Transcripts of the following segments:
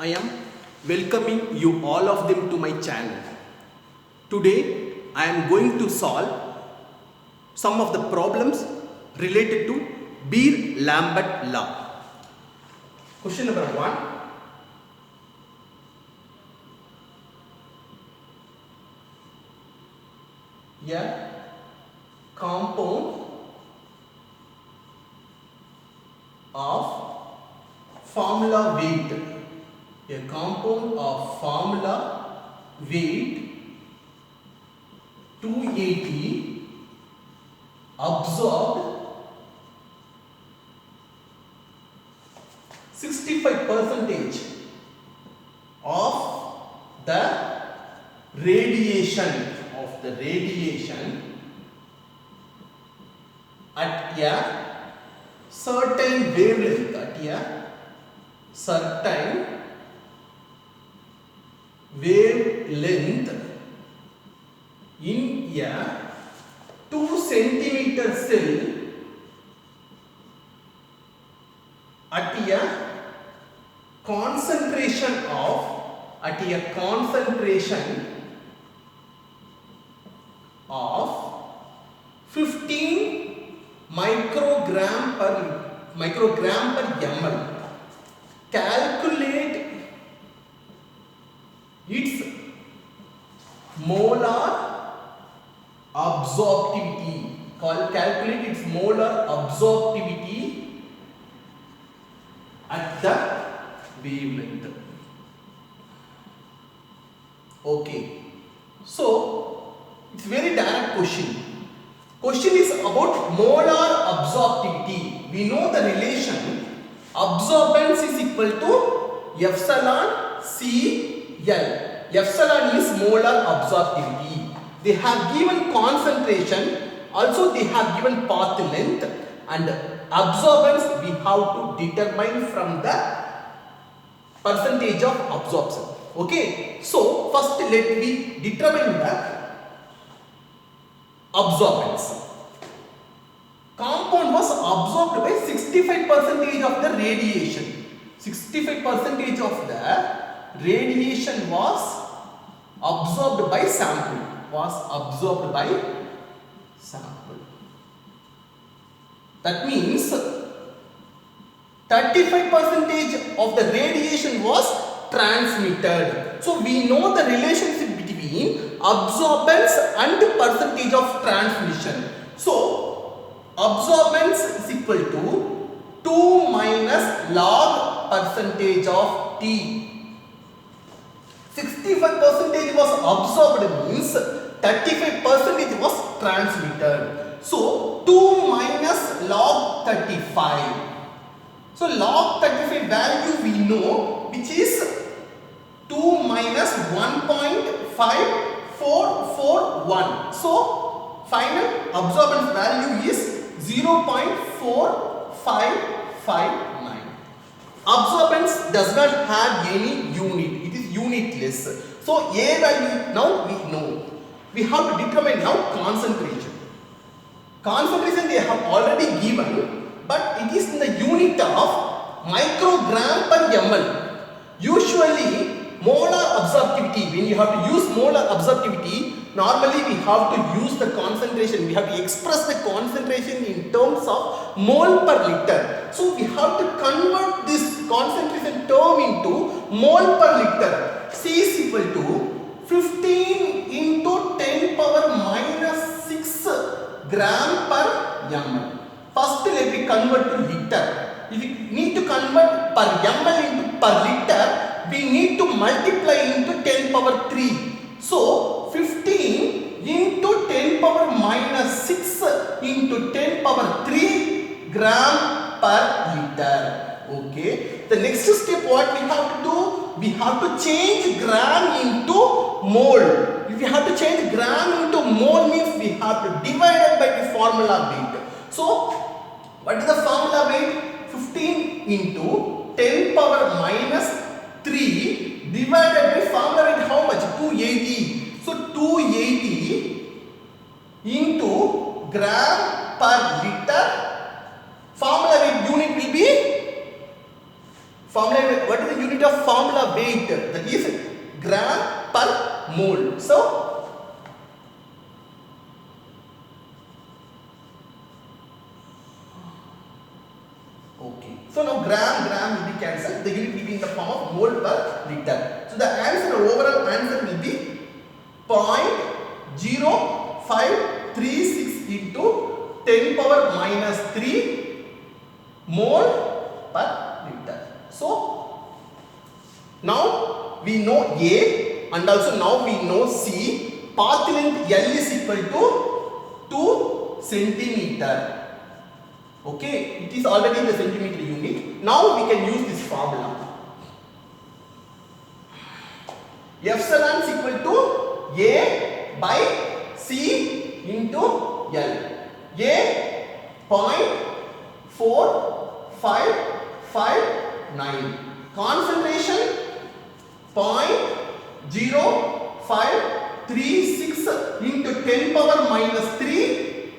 I am welcoming you all of them to my channel. Today I am going to solve some of the problems related to Beer-Lambert law. Question number 1. A compound of formula weight. A compound of formula weight 280 absorbed 65% of the radiation at a certain wavelength, in a 2 centimeter cell at a concentration of 15 microgram per ml. Calculate its molar absorptivity. Calculate its molar absorptivity at the wavelength. Okay, so it's very direct question. Question is about molar absorptivity. We know the relation absorbance is equal to epsilon Cl. Epsilon is molar absorptivity. They have given concentration, also they have given path length, and absorbance we have to determine from the percentage of absorption. Okay, so first let me determine the absorbance. Compound was absorbed by 65% of the radiation. 65% of the radiation was absorbed by sample. That means 35% of the radiation was transmitted. So we know the relationship between absorbance and percentage of transmission. So absorbance is equal to 2 minus log percentage of T. 65% was absorbed means 35% was transmitted. So 2 minus log 35. So log 35 value we know, which is 2 minus 1.5441. So final absorbance value is 0.4559. Absorbance does not have any unit. It is unitless. So A value now we know. We have to determine now concentration. Concentration they have already given, but it is in the unit of microgram per ml. Usually molar absorptivity, when you have to use molar absorptivity, normally we have to use the concentration. We have to express the concentration in terms of mole per liter. So we have to convert this concentration term into mole per liter. C is equal to 15 into 10 power minus 6 gram per ml. First let me convert to liter. If we need to convert per ml into per liter, we need to multiply into 10 power 3. So 15 into 10 power minus 6 into 10 power 3 gram per liter. Okay. The next step what we have to do? We have to change gram into mole. If we have to change gram into mole means we have to divide it by the formula weight. So what is the formula weight? 15 into 10 power minus 3 divided by formula weight how much? 280. So 280 into gram per liter. Formula weight unit will be, formula weight, what is the unit unit of formula weight, that is gram per mole. So okay, so now gram will be cancelled, the unit will be in the form of mole per liter. So the answer, overall answer will be 0.0536 into 10 power minus 3 mole per liter. So now we know A and also now we know C. Path length L is equal to 2 centimeter. Okay, it is already the centimeter unit. Now we can use this formula. Epsilon is equal to A by C into L. A 0.4559. Concentration 0.0536 into 10 power minus 3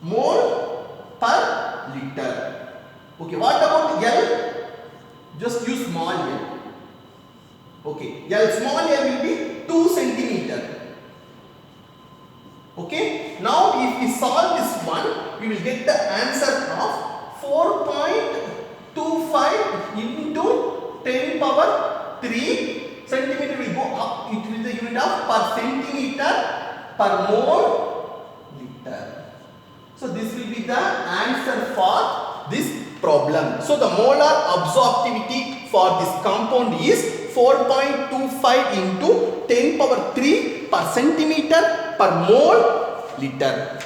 mole per liter. Okay, what about L? Just use small l. Okay, L, small l will be 2 centimeter. Okay, now if we solve this one, we will get the answer of 4.25 into 10 power 3 centimeter will go up. It will be the unit of per centimeter per mole liter. So this will be the answer for this problem. So the molar absorptivity for this compound is 4.25 into 10 power 3 per centimeter per mole liter.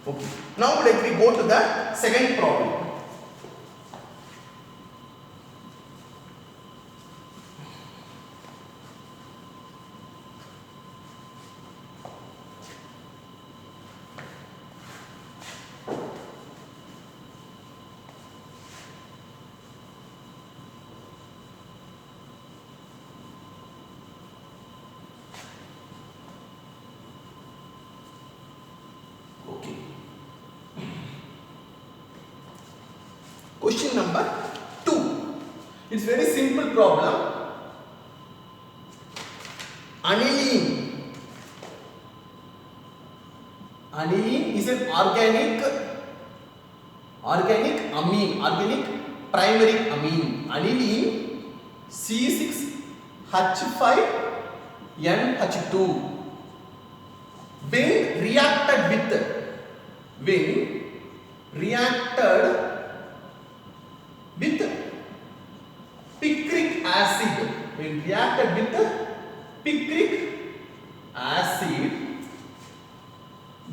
Okay. Now let me go to the second problem. Question number 2. It's very simple problem. Aniline. Aniline is an organic amine, organic primary amine. Aniline C6H5NH2. When reacted with picric acid,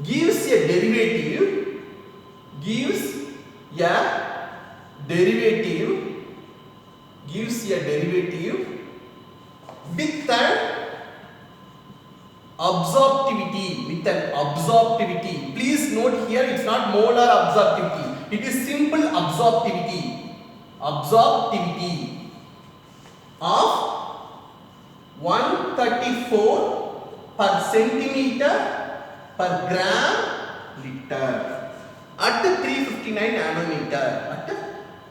gives a derivative with an absorptivity. Please note here, it's not molar absorptivity, it is simple absorptivity of 134 per centimeter per gram liter at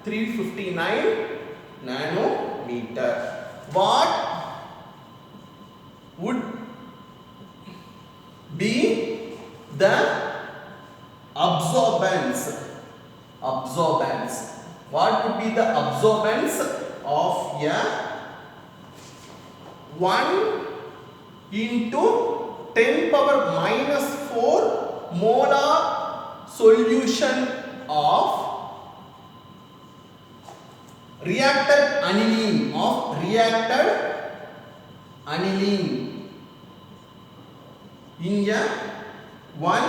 359 nanometer. What would be the absorbance? What would be the absorbance of a 1 into 10 power minus 4 molar solution of reacted aniline in a 1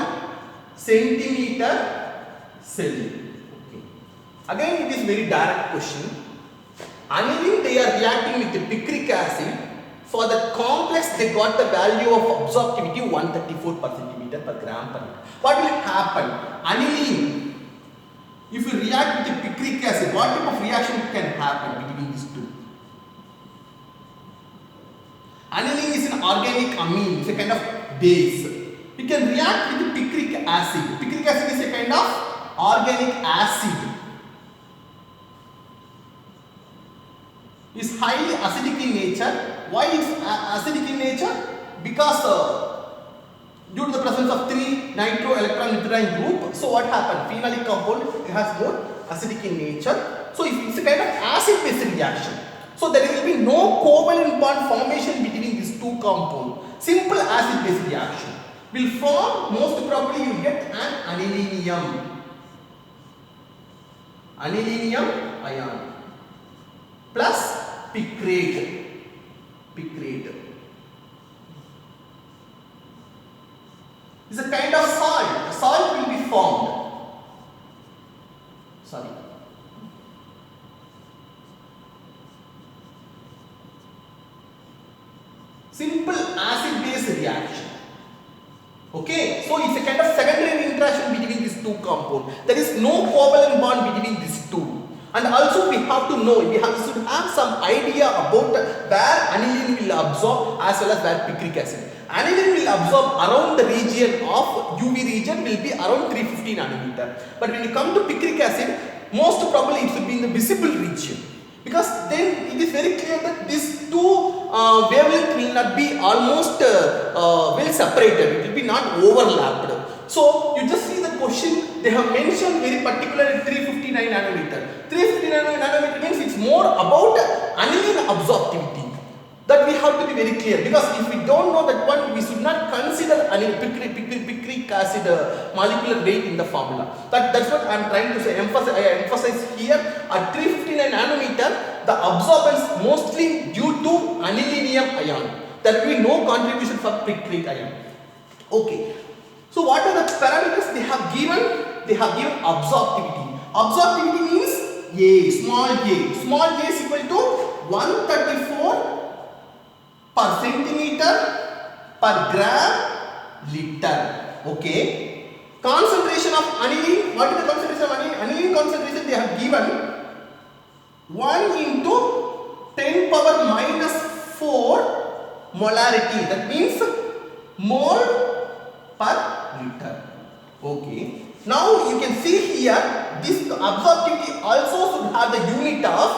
centimeter cell? Again, it is very direct question. Aniline, they are reacting with the picric acid. For the complex, they got the value of absorptivity 134 per centimeter per gram per liter. What will happen? Aniline, if you react with the picric acid, what type of reaction can happen between these two? Aniline is an organic amine, it's a kind of base. You can react with the picric acid. Picric acid is a kind of organic acid. nature. Why it's acidic in nature? Because due to the presence of 3 nitro electron withdrawing group. So what happened? Phenolic compound, it has more acidic in nature. So it's a kind of acid base reaction. So there will be no covalent bond formation between these two compounds. Simple acid base reaction will form, most probably you get an anilinium ion plus picrate. It's a kind of salt. Salt will be formed. Sorry. Simple acid base reaction. Okay, so it's a kind of secondary interaction between these two compounds. There is no covalent bond between these two. And also we have to know, we should have some idea about where aniline will absorb as well as where picric acid. Aniline will absorb around the region of UV region will be around 350 nanometer. But when you come to picric acid, most probably it should be in the visible region. Because then it is very clear that these two wavelengths will not be almost well separated. It will be not overlapped. So you just see the question, they have mentioned very particularly 359 nanometer. 359 nanometer means it's more about aniline absorptivity. That we have to be very clear, because if we don't know that one, we should not consider picric acid molecular weight in the formula. That's what I am trying to say. Emphasize here. At 359 nanometer, the absorbance mostly due to anilinium ion. There will be no contribution for picric ion. Okay. So what are the parameters they have given? They have given absorptivity. Absorptivity means A, small a. Small a is equal to 134 per centimeter per gram liter. Okay. Concentration of aniline. What is the concentration of aniline? Aniline concentration they have given 1 into 10 power minus 4 molarity. That means mole per liter. Okay. Now you can see here this absorptivity also should have the unit of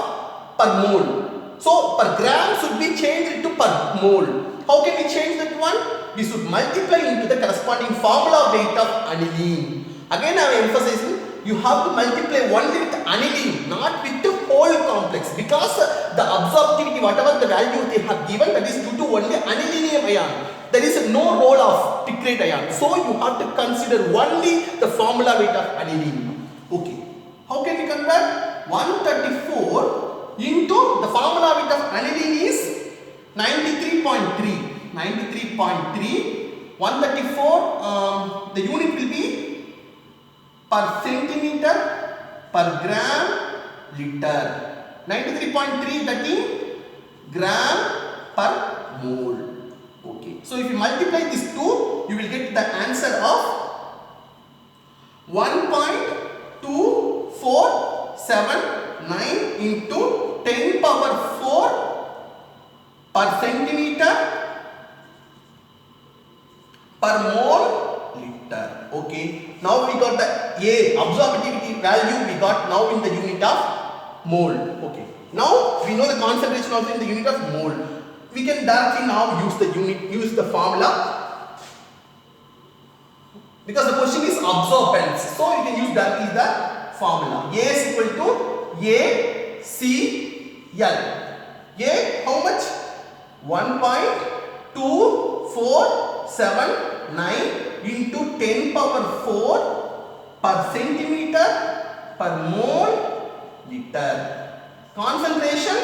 per mole. So per gram should be changed to per mole. How can we change that one? We should multiply into the corresponding formula weight of aniline. Again I am emphasizing, you have to multiply only with aniline, not with the whole complex, because the absorptivity, whatever the value they have given, that is due to only anilinium ion. There is no role of picrate ion. So you have to consider only the formula weight of aniline. Okay. How can we convert? 134 into the formula weight of aniline is 93.3. 93.3. 134, the unit will be per centimeter per gram liter. 93.3, that is gram per mole. Okay. So if you multiply these two, you will get the answer of 1.2479 into 10 power 4 per centimeter per mole liter. Okay. Now we got the A, absorptivity value we got now in the unit of mole. Okay. Now we know the concentration also in the unit of mole. We can directly now use the formula, because the question is absorbance. So you can use directly the formula. A is equal to A C L. A how much? 1.2479 into 10 power 4 per centimeter per mole liter. Concentration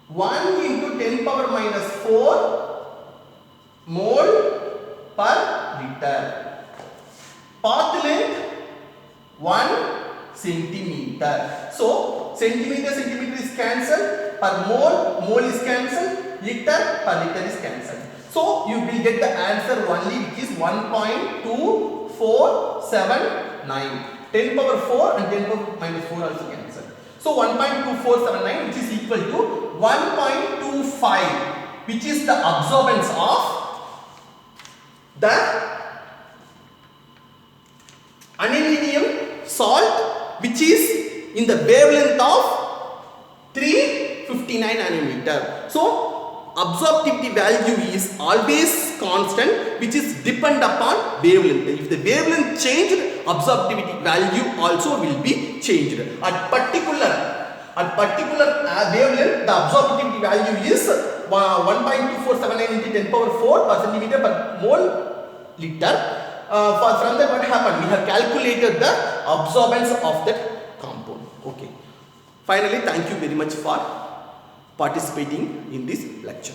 1 into 10 power minus 4 mole per liter. Path length 1 centimeter. So centimeter is cancelled, per mole is cancelled, liter per liter is cancelled. So you will get the answer only, which is 1.2479. 10 power 4 and 10 power minus 4 also cancelled. So 1.2479, which is equal to 1.25, which is the absorbance of the anilinium salt, which is in the wavelength of 350 59 nanometer. So absorptivity value is always constant, which is depend upon wavelength. If the wavelength changed, absorptivity value also will be changed. At particular wavelength, the absorptivity value is 1.2479 into 10 power 4 per centimeter per mole liter. From that, what happened? We have calculated the absorbance of that compound. Okay. Finally, thank you very much for participating in this lecture.